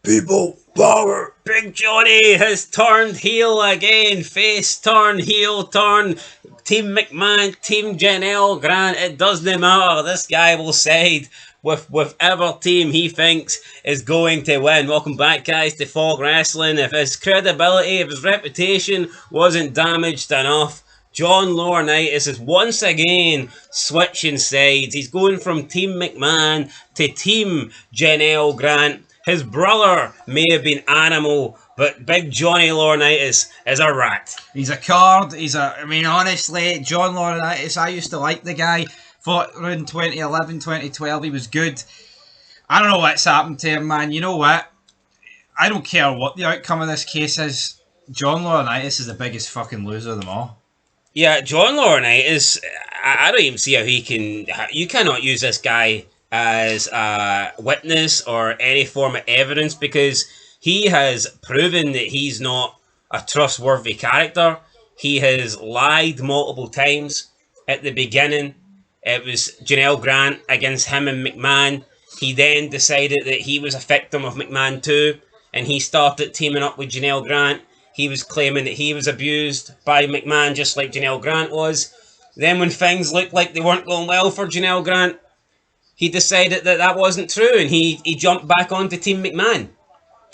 People power. Big Johnny has turned heel again. Face turn, heel turn. Team McMahon, Team Janelle Grant. It doesn't matter. This guy will side with whichever team he thinks is going to win. Welcome back, guys, to Fog Wrestling. If his credibility, if his reputation wasn't damaged enough, John Laurinaitis is once again switching sides. He's going from Team McMahon to Team Janelle Grant. His brother may have been Animal, but Big Johnny Laurinaitis is a rat. He's a card. Honestly, John Laurinaitis, I used to like the guy. Fought around 2011, 2012. He was good. I don't know what's happened to him, man. You know what? I don't care what the outcome of this case is. John Laurinaitis is the biggest fucking loser of them all. Yeah, John Laurinaitis, I don't even see how he can... You cannot use this guy as a witness or any form of evidence because he has proven that he's not a trustworthy character. He has lied multiple times at the beginning. It was Janelle Grant against him and McMahon. He then decided that he was a victim of McMahon too, and he started teaming up with Janelle Grant. He was claiming that he was abused by McMahon just like Janelle Grant was. Then when things looked like they weren't going well for Janelle Grant, he decided that that wasn't true, and he jumped back onto Team McMahon.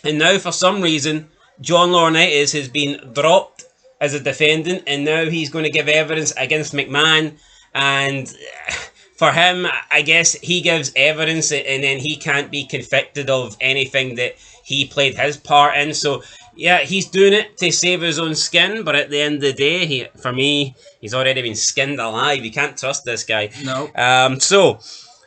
And now, for some reason, John Laurinaitis has been dropped as a defendant, and now he's going to give evidence against McMahon. And for him, I guess he gives evidence, and then he can't be convicted of anything that he played his part in. So, yeah, he's doing it to save his own skin, but at the end of the day, for me, he's already been skinned alive. You can't trust this guy. No.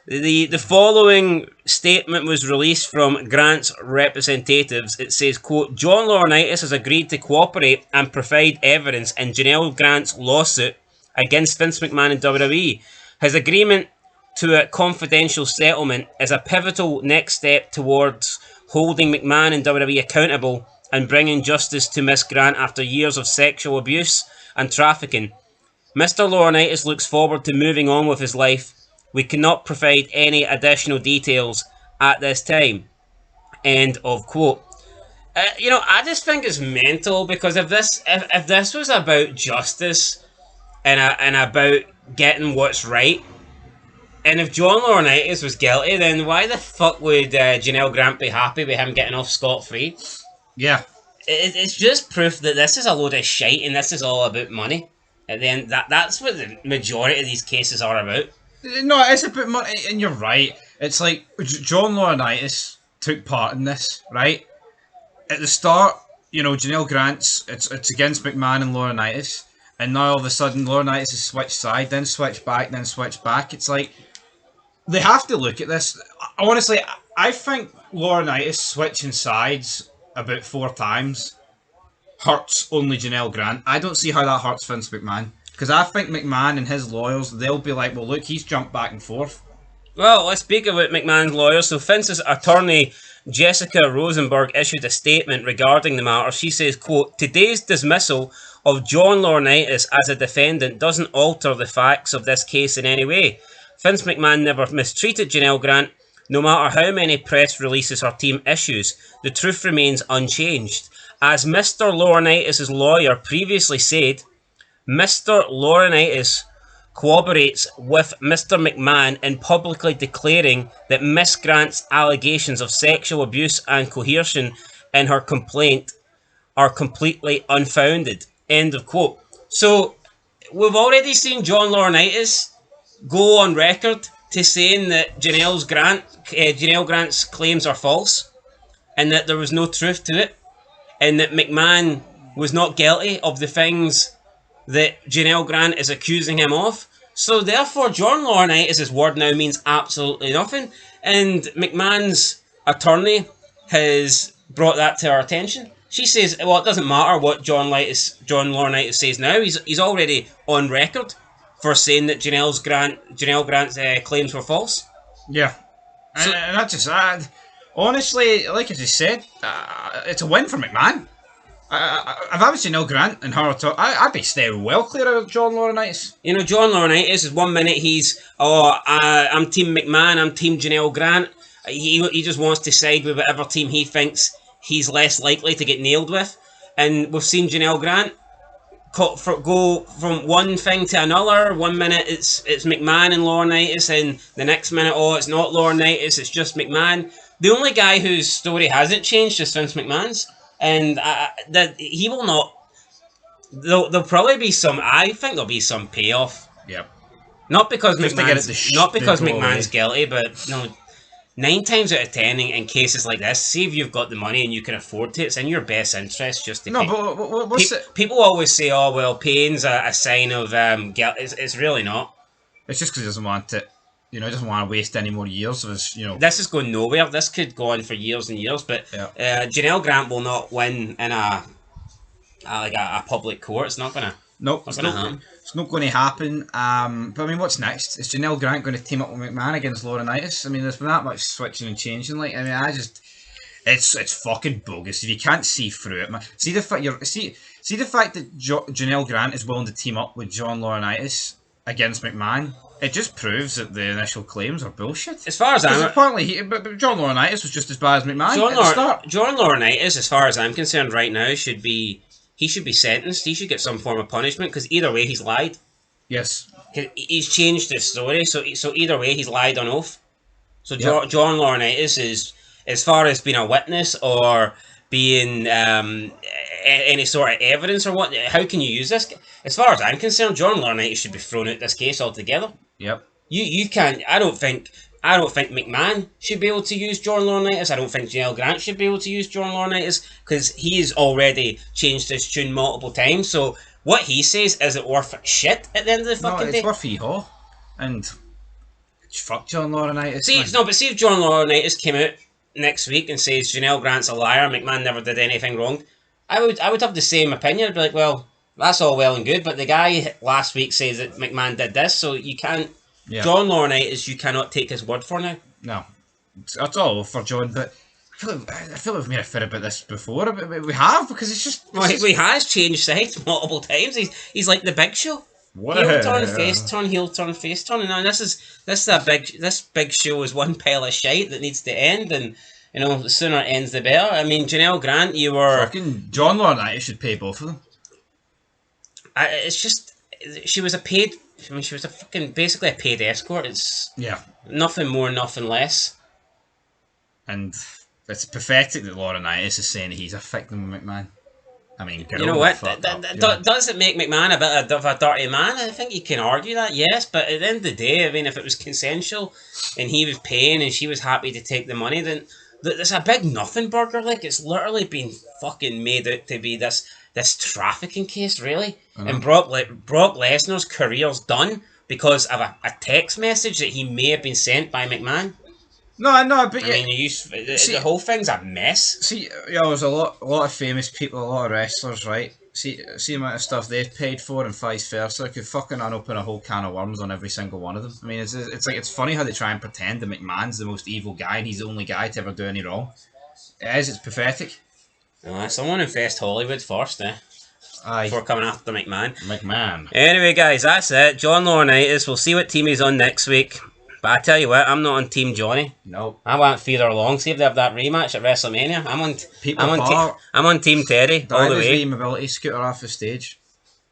The following statement was released from Grant's representatives. It says, quote, John Laurinaitis has agreed to cooperate and provide evidence in Janelle Grant's lawsuit against Vince McMahon and WWE. His agreement to a confidential settlement is a pivotal next step towards holding McMahon and WWE accountable and bringing justice to Miss Grant after years of sexual abuse and trafficking. Mr. Laurinaitis looks forward to moving on with his life. We cannot provide any additional details at this time. End of quote. I just think it's mental because if this was about justice and about getting what's right, and if John Laurinaitis was guilty, then why the fuck would Janelle Grant be happy with him getting off scot-free? Yeah. It's just proof that this is a load of shite and this is all about money. At the end, that's what the majority of these cases are about. No, it's about money, and you're right. It's like John Laurinaitis took part in this, right? At the start, Janelle Grant's it's against McMahon and Laurinaitis, and now all of a sudden Laurinaitis has switched side, then switched back, then switched back. It's like they have to look at this. Honestly, I think Laurinaitis switching sides about 4 times hurts only Janelle Grant. I don't see how that hurts Vince McMahon. Because I think McMahon and his lawyers, they'll be like, well, look, he's jumped back and forth. Well, let's speak about McMahon's lawyers. So Vince's attorney, Jessica Rosenberg, issued a statement regarding the matter. She says, quote, today's dismissal of John Laurinaitis as a defendant doesn't alter the facts of this case in any way. Vince McMahon never mistreated Janelle Grant. No matter how many press releases her team issues, the truth remains unchanged. As Mr. Laurinaitis' lawyer previously said, Mr. Laurinaitis corroborates with Mr. McMahon in publicly declaring that Miss Grant's allegations of sexual abuse and coercion in her complaint are completely unfounded. End of quote. So, we've already seen John Laurinaitis go on record to saying that Janelle Grant's claims are false and that there was no truth to it and that McMahon was not guilty of the things that Janelle Grant is accusing him of. So therefore, John Laurinaitis' word now means absolutely nothing. And McMahon's attorney has brought that to our attention. She says, well, it doesn't matter what John Laurinaitis says now. He's already on record for saying that Janelle Grant's claims were false. Yeah. So, and that's just sad. Honestly, like I just said, it's a win for McMahon. If I was Janelle Grant and her, I'd be staying well clear of John Laurinaitis. John Laurinaitis is 1 minute I'm Team McMahon, I'm Team Janelle Grant. He just wants to side with whatever team he thinks he's less likely to get nailed with. And we've seen Janelle Grant go from one thing to another. 1 minute it's McMahon and Laurinaitis, and the next minute, it's not Laurinaitis, it's just McMahon. The only guy whose story hasn't changed is Vince McMahon's, and that he will not. There'll probably be some. I think there'll be some payoff. Yep. Not because McMahon's guilty, but no. 9 times out of 10 in cases like this, see if you've got the money and you can afford to, it's in your best interest just to pay. But what's it? People always say, "Oh well, paying's a sign of guilt." It's really not. It's just because he doesn't want it. He doesn't want to waste any more years of his. This is going nowhere. This could go on for years and years. But Janelle Grant will not win in a public court. It's not gonna. Nope, it's not going to happen. But I mean, what's next? Is Janelle Grant going to team up with McMahon against Laurinaitis? I mean, there's been that much switching and changing. It's fucking bogus. If you can't see through it, man. See the fact that Janelle Grant is willing to team up with John Laurinaitis against McMahon. It just proves that the initial claims are bullshit. As far as apparently, but John Laurinaitis was just as bad as McMahon at the start. John Laurinaitis, as far as I'm concerned, right now should be sentenced. He should get some form of punishment because either way he's lied. Yes. He's changed his story, so either way he's lied on oath. So John Laurinaitis is, as far as being a witness or being any sort of evidence or what, how can you use this? As far as I'm concerned, John Laurinaitis should be thrown out this case altogether. Yep. You can't. I don't think McMahon should be able to use John Laurinaitis. I don't think Janelle Grant should be able to use John Laurinaitis because he's already changed his tune multiple times. So what he says isn't worth shit at the end of the fucking day. It's worth hee-haw. And fuck John Laurinaitis. See if John Laurinaitis came out next week and says Janelle Grant's a liar, McMahon never did anything wrong, I would have the same opinion. I'd be like, well, that's all well and good, but the guy last week says that McMahon did this, so you can't. Yeah. John Laurinaitis, you cannot take his word for now. No, that's all for John. But I feel like we've made a fit about this before. We have, because it's just. He has changed sides multiple times. He's like the Big Show. What heel turn, face turn, heel turn, face turn, and now this big show is one pile of shite that needs to end, and the sooner it ends the better. I mean, Janelle Grant, you were fucking John Laurinaitis should pay both of them. It's just she was a paid. I mean, she was basically a paid escort. It's nothing more, nothing less. And it's pathetic that Laurinaitis is saying he's a victim of McMahon. I mean, you know what? Does it make McMahon a bit of a dirty man? I think you can argue that, yes. But at the end of the day, I mean, if it was consensual and he was paying and she was happy to take the money, then there's a big nothing burger. Like, it's literally been fucking made out to be this trafficking case, really. And Brock Lesnar's career's done because of a text message that he may have been sent by McMahon. No, but I mean, the whole thing's a mess. See, there's a lot of famous people, a lot of wrestlers, right? See the amount of stuff they've paid for and vice versa. I could fucking unopen a whole can of worms on every single one of them. I mean, it's funny how they try and pretend that McMahon's the most evil guy and he's the only guy to ever do any wrong. It's pathetic. Someone infest Hollywood first, Aye. Before coming after McMahon. Anyway, guys, that's it. John Laurinaitis. We'll see what team he's on next week. But I tell you what, I'm not on Team Johnny. No. I want Feather Long. See if they have that rematch at WrestleMania. I'm on Team Terry all the way. Mobility scooter off the stage.